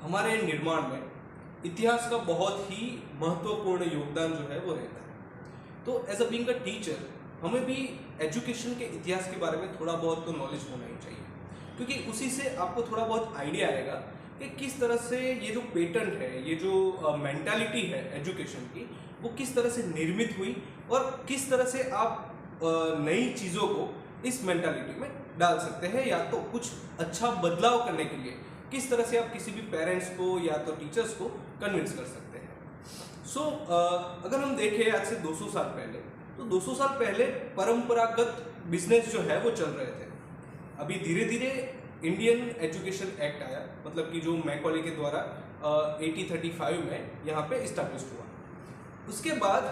हमारे निर्माण में इतिहास का बहुत ही महत्वपूर्ण योगदान जो है वो रहता है। तो as a being a teacher हमें भी एजुकेशन के इतिहास के बारे में थोड़ा बहुत तो नॉलेज होना ही चाहिए, क्योंकि उसी से आपको थोड़ा बहुत आइडिया आएगा कि किस तरह से ये जो पेटेंट है, ये जो मेंटालिटी है एजुकेशन की, वो किस तरह से निर्मित हुई और किस तरह से आप नई चीज़ों को इस मेंटालिटी में डाल सकते हैं, या तो कुछ अच्छा बदलाव करने के लिए किस तरह से आप किसी भी पेरेंट्स को या तो टीचर्स को कन्विंस कर सकते हैं। सो अगर हम देखें आज से 200 साल पहले, तो 200 साल पहले परंपरागत बिजनेस जो है वो चल रहे थे। अभी धीरे धीरे इंडियन एजुकेशन एक्ट आया, मतलब कि जो मैकॉले के द्वारा 1835 में यहाँ पे इस्टेब्लिश हुआ। उसके बाद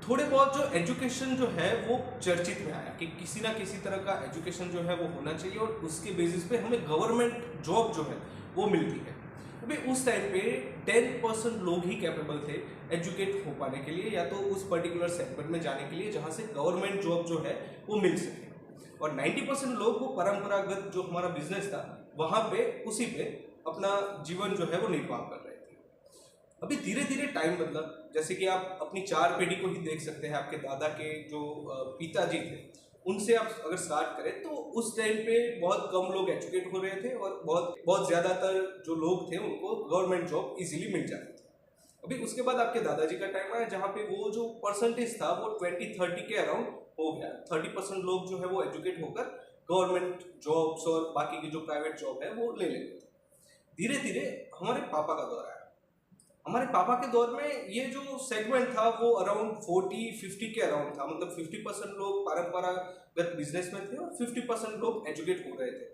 थोड़े बहुत जो एजुकेशन जो है वो चर्चित में आया कि किसी ना किसी तरह का एजुकेशन जो है वो होना चाहिए और उसके बेसिस पे हमें गवर्नमेंट जॉब जो है वो मिलती है। अभी उस टाइम पे 10% लोग ही कैपेबल थे एजुकेट हो पाने के लिए, या तो उस पर्टिकुलर सेगमेंट में जाने के लिए जहाँ से गवर्नमेंट जॉब जो है वो मिल सके, और 90% लोग वो परंपरागत जो हमारा बिजनेस था वहाँ पे उसी पे अपना जीवन जो है वो निर्वाह कर रहे थे। अभी धीरे धीरे टाइम बदला, जैसे कि आप अपनी 4 पीढ़ी को ही देख सकते हैं। आपके दादा के जो पिताजी थे उनसे आप अगर स्टार्ट करें तो उस टाइम पे बहुत कम लोग एजुकेट हो रहे थे और बहुत ज़्यादातर जो लोग थे उनको गवर्नमेंट जॉब इजीली मिल जाती थी। अभी उसके बाद आपके दादाजी का टाइम आया जहाँ पे वो जो परसेंटेज था वो 20-30 के अराउंड हो गया। 30% लोग जो है वो एजुकेट होकर गवर्नमेंट जॉब्स और बाकी की जो प्राइवेट जॉब है वो ले लेते थे। धीरे धीरे हमारे पापा का दौर आया। हमारे पापा के दौर में ये जो सेगमेंट था वो अराउंड 40-50 के अराउंड था, मतलब 50% लोग परंपरागत बिजनेस में थे और 50% लोग एजुकेट हो रहे थे।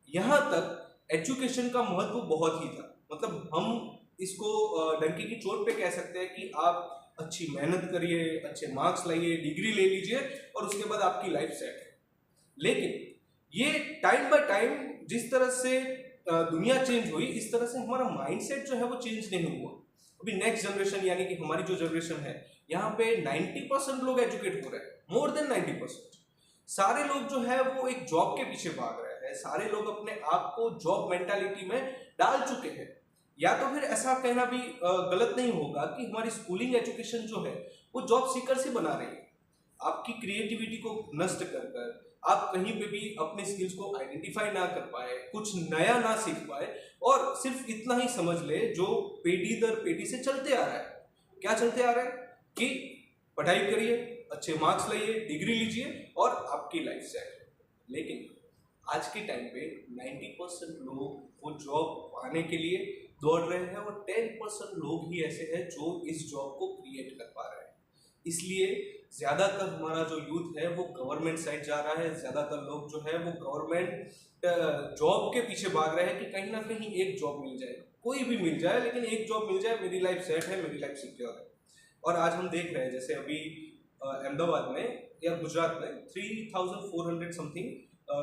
यहाँ तक एजुकेशन का महत्व बहुत ही था, मतलब हम इसको डंकी की चोट पे कह सकते हैं कि आप अच्छी मेहनत करिए, अच्छे मार्क्स लाइए, डिग्री ले लीजिए और उसके बाद आपकी लाइफ सेट है। लेकिन ये टाइम बाय टाइम जिस तरह से दुनिया चेंज हुई, इस तरह से हमारा माइंडसेट जो है वो चेंज नहीं हुआ। अभी नेक्स्ट जनरेशन यानी कि हमारी जो जनरेशन है, यहाँ पे 90% लोग एजुकेट हो रहे हैं, मोर देन 90%। सारे लोग जो है वो एक जॉब के पीछे भाग रहे हैं, सारे लोग अपने आप को जॉब मेंटालिटी में डाल चुके हैं। या तो फिर ऐसा कहना भी गलत नहीं होगा कि हमारी स्कूलिंग एजुकेशन जो है वो जॉब सीकर से बना रही है। आपकी क्रिएटिविटी को नष्ट कर आप कहीं पे भी अपने स्किल्स को आइडेंटिफाई ना कर पाए, कुछ नया ना सीख पाए, और सिर्फ इतना ही समझ ले जो पीढ़ी दर पीढ़ी से चलते आ रहा है। क्या चलते आ रहा है कि पढ़ाई करिए, अच्छे मार्क्स लाइए, डिग्री लीजिए और आपकी लाइफ सेट। लेकिन आज के टाइम पे 90% लोग वो जॉब पाने के लिए दौड़ रहे हैं और 10% लोग ही ऐसे हैं जो इस जॉब को क्रिएट कर पा रहे हैं। इसलिए ज़्यादातर हमारा जो यूथ है वो गवर्नमेंट साइड जा रहा है। ज़्यादातर लोग जो है वो गवर्नमेंट जॉब के पीछे भाग रहे हैं कि कहीं ना कहीं एक जॉब मिल जाए, कोई भी मिल जाए लेकिन एक जॉब मिल जाए, मेरी लाइफ सेट है, मेरी लाइफ सिक्योर है। और आज हम देख रहे हैं जैसे अभी अहमदाबाद में या गुजरात में 3400 समथिंग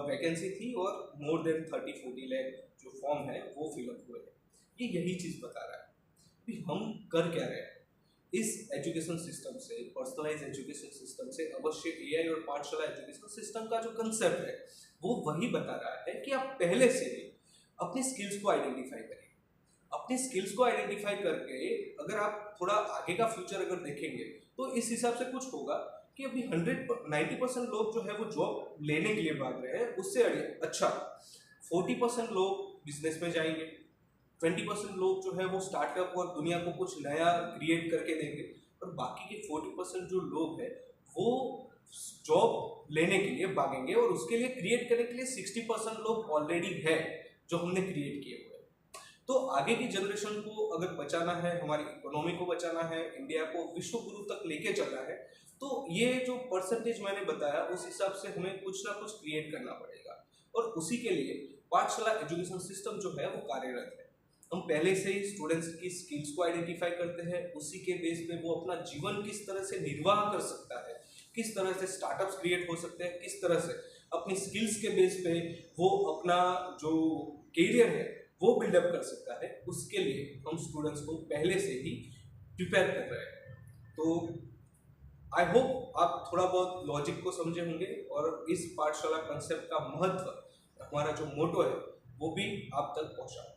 वैकेंसी थी और मोर देन 30-40 लाख जो फॉर्म है वो फिलअप हुए हैं। ये यही चीज़ बता रहा है कि हम कर क्या रहे हैं। इस एजुकेशन सिस्टम से, पर्सनलाइज एजुकेशन सिस्टम से अवश्य एआई और पाठशाला एजुकेशन सिस्टम का जो कंसेप्ट है वो वही बता रहा है कि आप पहले से ही अपनी स्किल्स को आइडेंटिफाई करें। अपनी स्किल्स को आइडेंटिफाई करके अगर आप थोड़ा आगे का फ्यूचर अगर देखेंगे तो इस हिसाब से कुछ होगा कि अभी 90% लोग जो है वो जॉब लेने के लिए भाग रहे हैं, उससे अच्छा 40% लोग बिजनेस में जाएंगे, 20% लोग जो है वो स्टार्टअप और दुनिया को कुछ नया क्रिएट करके देंगे, और बाकी के 40% जो लोग हैं वो जॉब लेने के लिए भागेंगे और उसके लिए क्रिएट करने के लिए 60% लोग ऑलरेडी है जो हमने क्रिएट किए हुए हैं। तो आगे की जनरेशन को अगर बचाना है, हमारी इकोनॉमी को बचाना है, इंडिया को विश्व गुरु तक लेके चलना है, तो ये जो परसेंटेज मैंने बताया उस हिसाब से हमें कुछ ना कुछ क्रिएट करना पड़ेगा, और उसी के लिए पाठशाला एजुकेशन सिस्टम जो है वो कार्यरत है। हम पहले से ही स्टूडेंट्स की स्किल्स को आइडेंटिफाई करते हैं, उसी के बेस पे वो अपना जीवन किस तरह से निर्वाह कर सकता है, किस तरह से स्टार्टअप्स क्रिएट हो सकते हैं, किस तरह से अपनी स्किल्स के बेस पे वो अपना जो कैरियर है वो बिल्डअप कर सकता है, उसके लिए हम स्टूडेंट्स को पहले से ही प्रिपेयर कर रहे हैं। तो आई होप आप थोड़ा बहुत लॉजिक को समझे होंगे और इस पाठशाला कंसेप्ट का महत्व, हमारा जो मोटो है वो भी आप तक पहुंचा।